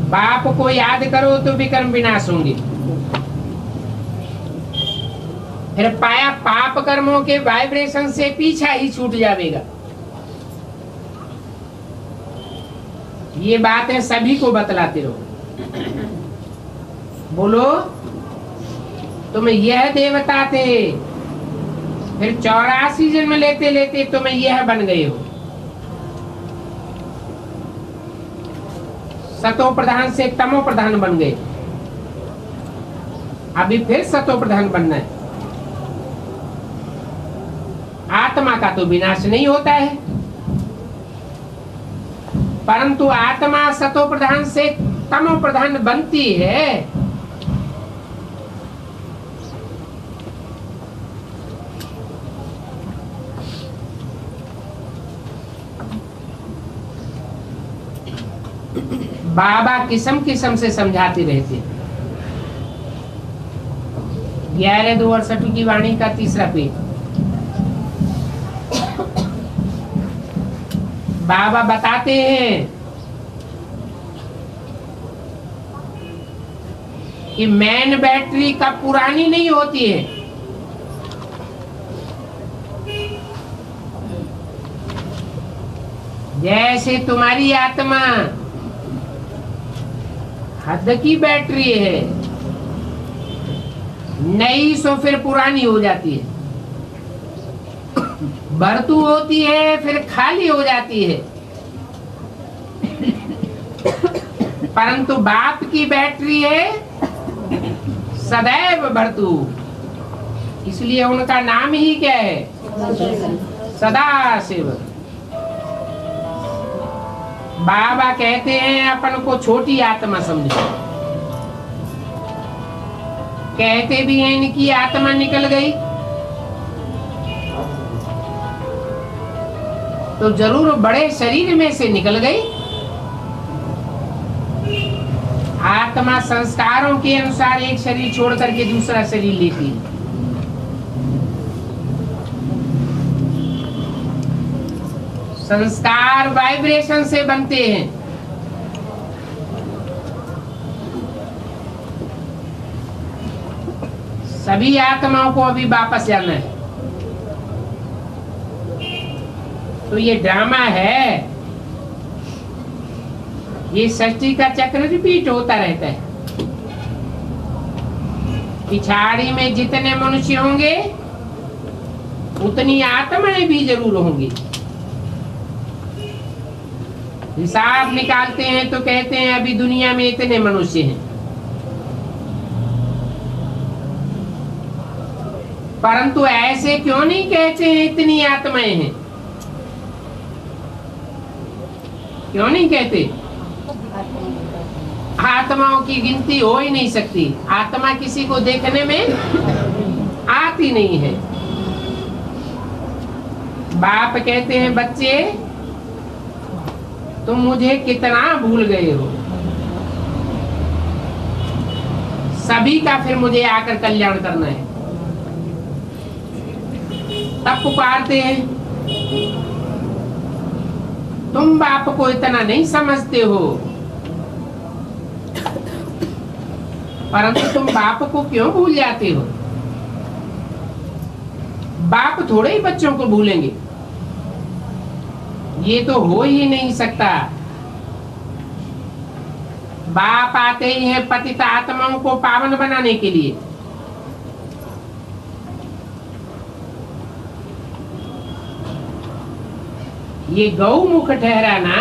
बाप को याद करो तो विकर्म विनाश होंगे। फिर पाया पाप कर्मों के वाइब्रेशन से पीछा ही छूट जाएगा। ये बातें सभी को बतलाते रहो। बोलो तुम यह देवता थे, फिर 84 जन्म लेते लेते तुम यह बन गए हो। सतो प्रधान से तमो प्रधान बन गए, अभी फिर सतो प्रधान बनना है। आत्मा का तो विनाश नहीं होता है, परंतु आत्मा सतो प्रधान से तमो प्रधान बनती है। बाबा किस्म किस्म से समझाते रहते। 11-268 की वाणी का 3रा पेज। बाबा बताते हैं कि मैन बैटरी कब पुरानी नहीं होती है। जैसे तुम्हारी आत्मा हद की बैटरी है, नई सो फिर पुरानी हो जाती है, भरतू होती है फिर खाली हो जाती है। परंतु बाप की बैटरी है सदैव भरतू, इसलिए उनका नाम ही क्या है? सदा शिव। बाबा कहते हैं अपन को छोटी आत्मा समझो, कहते भी हैं इनकी आत्मा निकल गई, तो जरूर बड़े शरीर में से निकल गई। आत्मा संस्कारों के अनुसार एक शरीर छोड़ करके दूसरा शरीर लेती है। संस्कार वाइब्रेशन से बनते हैं। सभी आत्माओं को अभी वापस जाना है, तो ये ड्रामा है, ये सृष्टि का चक्र रिपीट होता रहता है। पिछाड़ी में जितने मनुष्य होंगे उतनी आत्माएं भी जरूर होंगी। हिसाब निकालते हैं तो कहते हैं अभी दुनिया में इतने मनुष्य हैं, परंतु ऐसे क्यों नहीं कहते हैं इतनी आत्माएं हैं? क्यों नहीं कहते? आत्माओं की गिनती हो ही नहीं सकती। आत्मा किसी को देखने में आती नहीं है। बाप कहते हैं बच्चे तुम मुझे कितना भूल गए हो, सभी का फिर मुझे आकर कल्याण करना है। तब पुकारते हैं तुम बाप को इतना नहीं समझते हो, परंतु तुम बाप को क्यों भूल जाते हो? बाप थोड़े ही बच्चों को भूलेंगे, ये तो हो ही नहीं सकता। बाप आते ही है पतित आत्माओं को पावन बनाने के लिए। ये गौमुख ठहरा ना,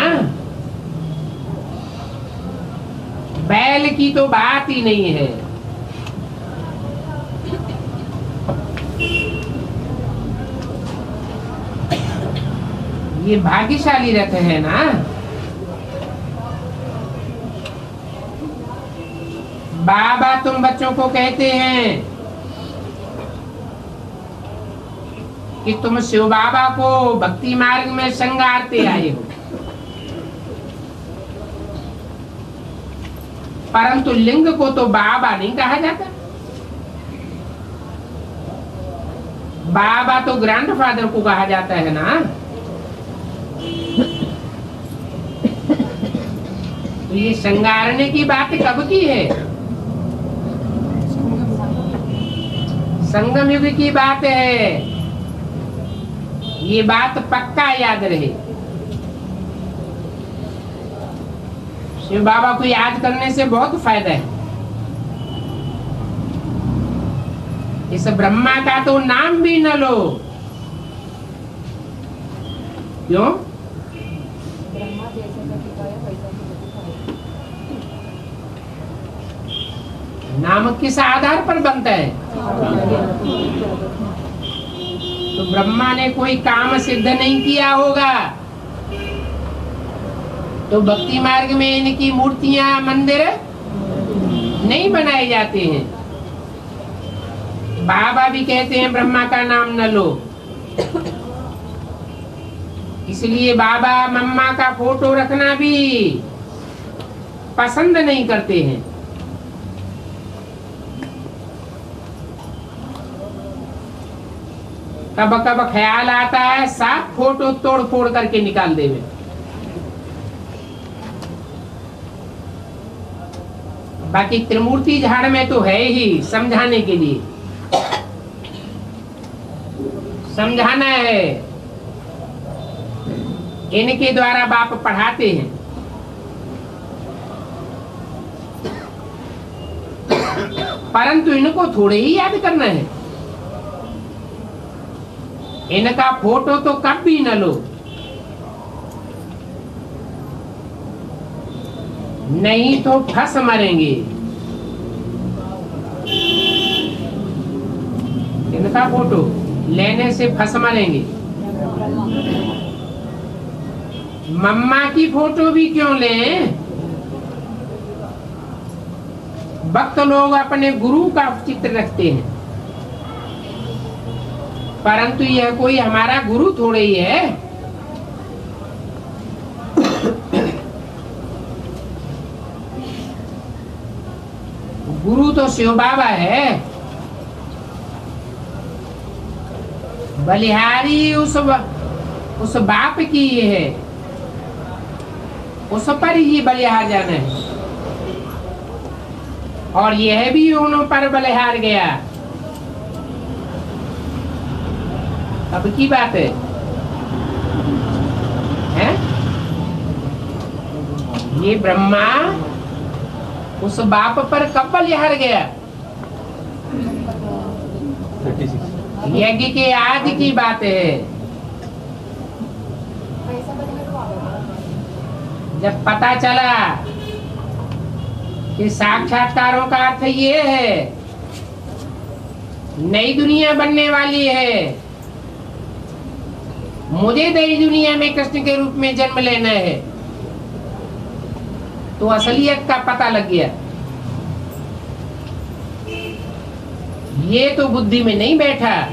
बैल की तो बात ही नहीं है। ये भाग्यशाली रथ है ना। बाबा तुम बच्चों को कहते हैं कि तुम शिव बाबा को भक्ति मार्ग में संगारते आए हो, परंतु लिंग को तो बाबा नहीं कहा जाता। बाबा तो ग्रैंडफादर को कहा जाता है ना। तो ये संगारने की बात कब की है? संगम युग की बात है। ये बात पक्का याद रहे। शिव बाबा को याद करने से बहुत फायदा है। इस ब्रह्मा का तो नाम भी न लो। क्यों? नाम किस आधार पर बनता है? तो ब्रह्मा ने कोई काम सिद्ध नहीं किया होगा, तो भक्ति मार्ग में इनकी मूर्तियां मंदिर नहीं बनाए जाते हैं। बाबा भी कहते हैं ब्रह्मा का नाम न लो, इसलिए बाबा मम्मा का फोटो रखना भी पसंद नहीं करते हैं। कब कब ख्याल आता है साफ फोटो तोड़ फोड़ करके निकाल देवे। बाकी त्रिमूर्ति झाड़ में तो है ही समझाने के लिए, समझाना है इनके द्वारा बाप पढ़ाते हैं। परंतु इनको थोड़े ही याद करना है। इनका फोटो तो कभी न लो, नहीं तो फंस मरेंगे। इनका फोटो लेने से फंस मरेंगे। मम्मा की फोटो भी क्यों लें? भक्त लोग अपने गुरु का चित्र रखते हैं, परंतु यह कोई हमारा गुरु थोड़े ही है। गुरु तो शिव बाबा है। बलिहारी उस बाप की है, उस पर ही बलिहार जाना है। और यह भी उन पर बलिहार गया। अब की बात है, हैं? ये ब्रह्मा उस बाप पर कब बलिहार गया? 36। यज्ञ के आदि की बात है। जब पता चला कि साक्षात्कारों का अर्थ ये है, नई दुनिया बनने वाली है, मुझे नई दुनिया में कृष्ण के रूप में जन्म लेना है, तो असलियत का पता लग गया। ये तो बुद्धि में नहीं बैठा।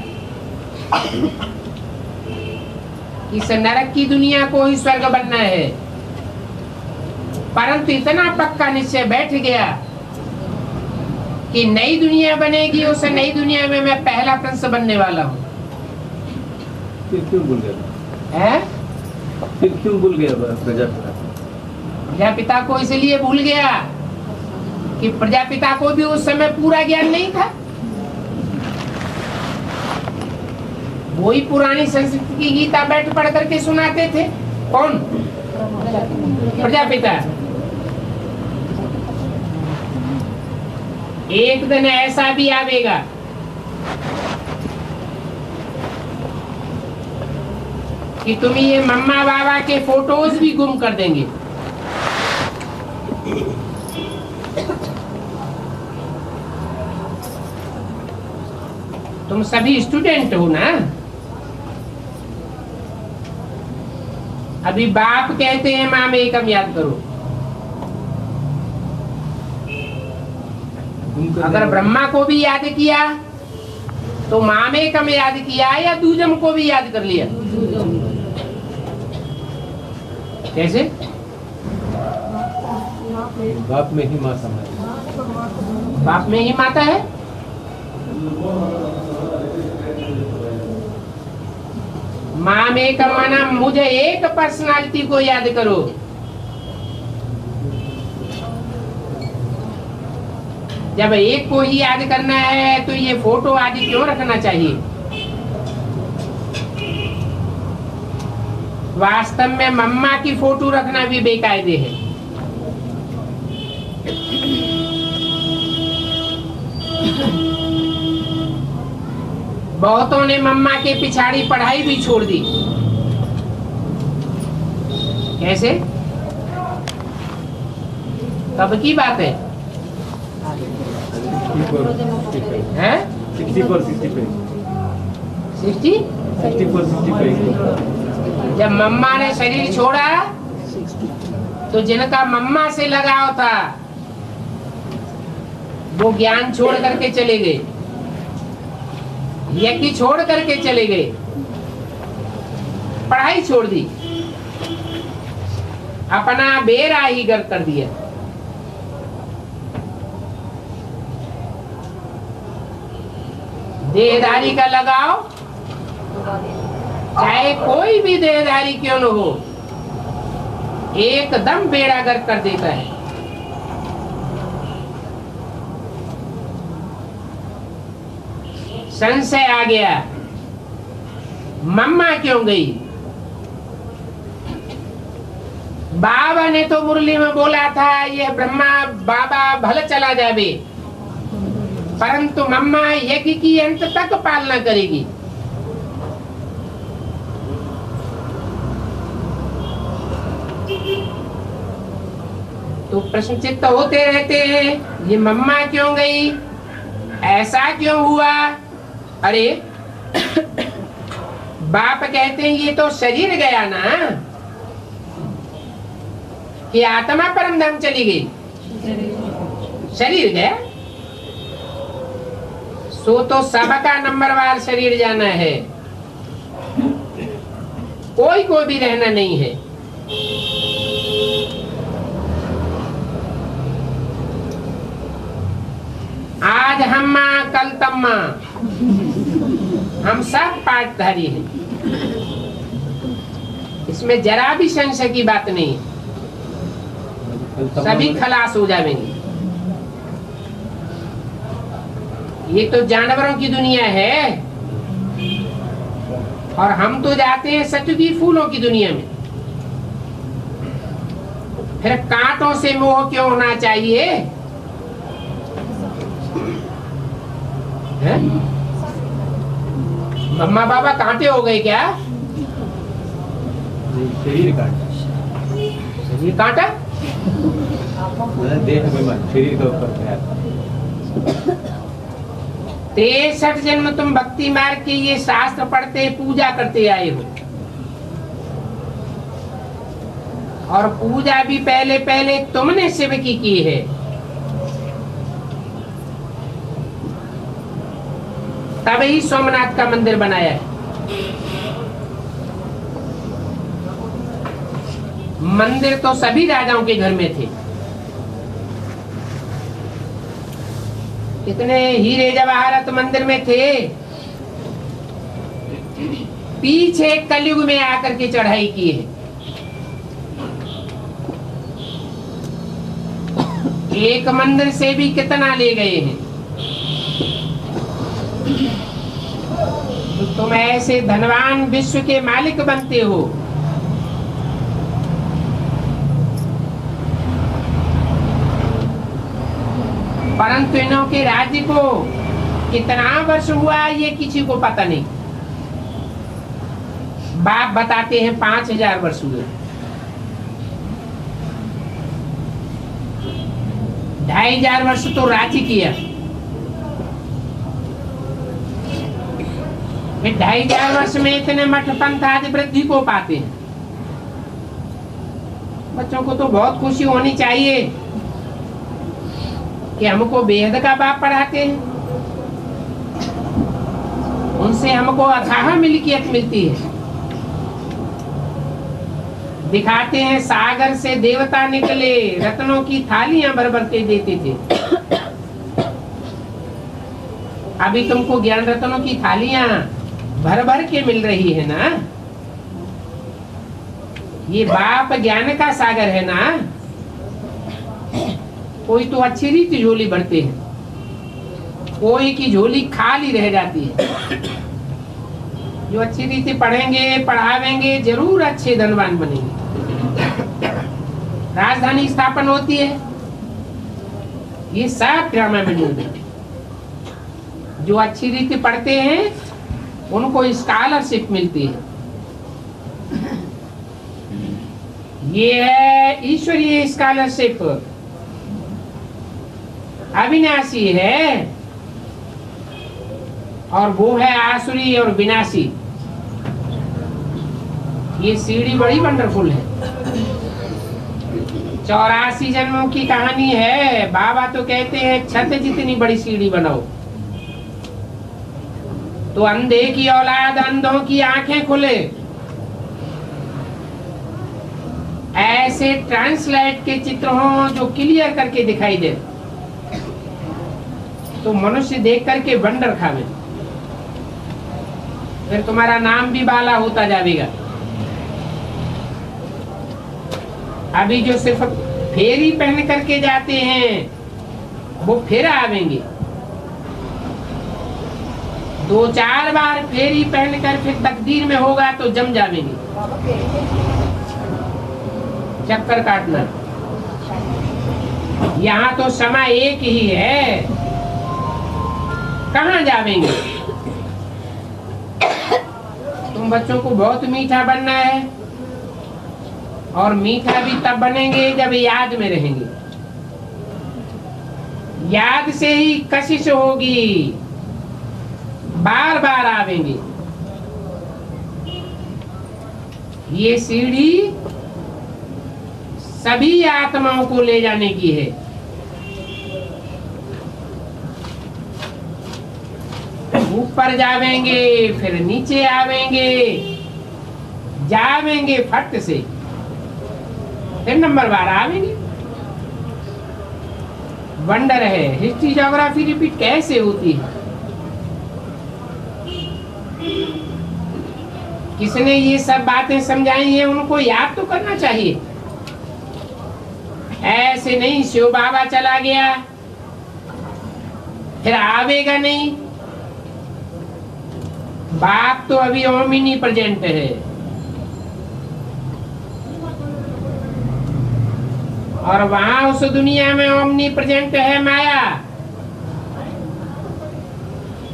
इस नरक की दुनिया को ही स्वर्ग बनना है, परंतु इतना पक्का निश्चय बैठ गया कि नई दुनिया बनेगी, उस नई दुनिया में मैं पहला प्रिंस बनने वाला हूँ। फिर क्यों भूल गया? है? फिर क्यों भूल गया प्रजापिता? प्रजापिता को इसलिए भूल गया कि प्रजापिता को भी उस समय पूरा ज्ञान नहीं था। वही पुरानी संस्कृत की गीता बैठ पढ़ करके सुनाते थे। कौन? प्रजापिता। एक दिन ऐसा भी आवेगा कि तुम ये मम्मा बाबा के फोटोज भी गुम कर देंगे। तुम सभी स्टूडेंट हो ना? अभी बाप कहते हैं माँ में एकम याद करो। अगर ब्रह्मा को भी याद किया तो माँ में एकम याद किया या दूजम को भी याद कर लिया? कैसे? बाप में ही माँ समाई। बाप में ही माता है। माँ में का माना मुझे एक पर्सनालिटी को याद करो। जब एक को ही याद करना है तो ये फोटो आदि क्यों रखना चाहिए? वास्तव में मम्मा की फोटो रखना भी बेकायदे है। बहुतों ने मम्मा के पिछाड़ी पढ़ाई भी छोड़ दी। कैसे? कब की बात है? 64-65 जब मम्मा ने शरीर छोड़ा तो जिनका मम्मा से लगाव था वो ज्ञान छोड़ करके चले गए, यज्ञ छोड़ करके चले गए, पढ़ाई छोड़ दी, अपना बेरा ही गर्क कर दिया। देहधारी का लगाव चाहे कोई भी देहधारी क्यों न हो, एकदम बेड़ा गर्क कर देता है। संशय आ गया, मम्मा क्यों गई? बाबा ने तो मुरली में बोला था ये ब्रह्मा बाबा भले चला जावे, परंतु मम्मा यज्ञ की अंत तक पालना करेगी। तो प्रश्न चित्त होते रहते हैं, ये मम्मा क्यों गई, ऐसा क्यों हुआ। अरे बाप कहते हैं ये तो शरीर गया ना, कि आत्मा परम धाम चली गई, शरीर गया। सो तो सबका नंबरवार शरीर जाना है, कोई को भी रहना नहीं है। आज हम्मा कल तम्मा, हम सब पाठधारी हैं, इसमें जरा भी संशय की बात नहीं है, सभी खलास हो जाएंगे। ये तो जानवरों की दुनिया है और हम तो जाते हैं सचुगी फूलों की दुनिया में। फिर कांटों से मोह क्यों होना चाहिए है? मम्मा बाबा कांटे हो गए क्या? शरीर कांटा, शरीर कांटा, देह में शरीर के ऊपर 63 जन्म तुम भक्ति मार्ग के ये शास्त्र पढ़ते पूजा करते आए हो, और पूजा भी पहले पहले तुमने शिव की है। तभी सोमनाथ का मंदिर बनाया है। मंदिर तो सभी राजाओं के घर में थे। कितने हीरे जवाहरात मंदिर में थे, पीछे कलयुग में आकर के चढ़ाई की है। एक मंदिर से भी कितना ले गए हैं। तो तुम ऐसे धनवान विश्व के मालिक बनते हो, परंतु इन्हों के राज्य को कितना वर्ष हुआ ये किसी को पता नहीं। बाप बताते हैं 5000 वर्ष हुए, 2500 वर्ष तो राज्य किया, फिर 2500 वर्ष में इतने मठ पंथ आदि वृद्धि को पाते हैं। बच्चों को तो बहुत खुशी होनी चाहिए कि हमको बेहद का बाप पढ़ाते हैं, उनसे हमको अथाह मिल्कियत मिलती है। दिखाते हैं सागर से देवता निकले, रत्नों की थालियां भर भर के देते थे। अभी तुमको ज्ञान रत्नों की थालियां भर भर के मिल रही है ना, ये बाप ज्ञान का सागर है ना। कोई तो अच्छी रीति झोली भरते हैं, कोई की झोली खाली रह जाती है। जो अच्छी रीति पढ़ेंगे पढ़ावेंगे जरूर अच्छे धनवान बनेंगे। राजधानी स्थापन होती है, ये सब ड्रामा में डूबे। जो अच्छी रीति पढ़ते हैं उनको स्कॉलरशिप मिलती है। ये है ईश्वरीय स्कॉलरशिप, अविनाशी है, और वो है आसुरी और विनाशी। ये सीढ़ी बड़ी वंडरफुल है, 84 जन्मों की कहानी है। बाबा तो कहते हैं छत जितनी बड़ी सीढ़ी बनाओ तो अंधे की औलाद अंधों की आंखें खुले। ऐसे ट्रांसलेट के चित्र हों जो क्लियर करके दिखाई दे, तो मनुष्य देख करके वंडर खावे, फिर तुम्हारा नाम भी बाला होता जाएगा। अभी जो सिर्फ फेरी पहन करके जाते हैं वो फिर आवेंगे, 2-4 बार फेरी पहनकर फिर तकदीर में होगा तो जम जावेंगे। चक्कर काटना। यहाँ तो समय एक ही है, कहाँ जावेंगे? तुम बच्चों को बहुत मीठा बनना है, और मीठा भी तब बनेंगे जब याद में रहेंगे। याद से ही कशिश होगी, बार बार आवेंगे। ये सीढ़ी सभी आत्माओं को ले जाने की है। ऊपर जावेंगे, फिर नीचे आवेंगे, जावेंगे फट से, फिर नंबर बार आवेंगे। वंडर है, हिस्ट्री ज्योग्राफी रिपीट कैसे होती है? किसने ये सब बातें समझाई हैं, उनको याद तो करना चाहिए। ऐसे नहीं शिव बाबा चला गया फिर आवेगा नहीं। बाप तो अभी ओमिनी प्रेजेंट है, और वहां उस दुनिया में ओमनी प्रेजेंट है माया,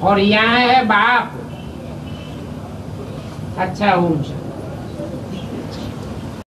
और यहाँ है बाप। अच्छा ओम शांति।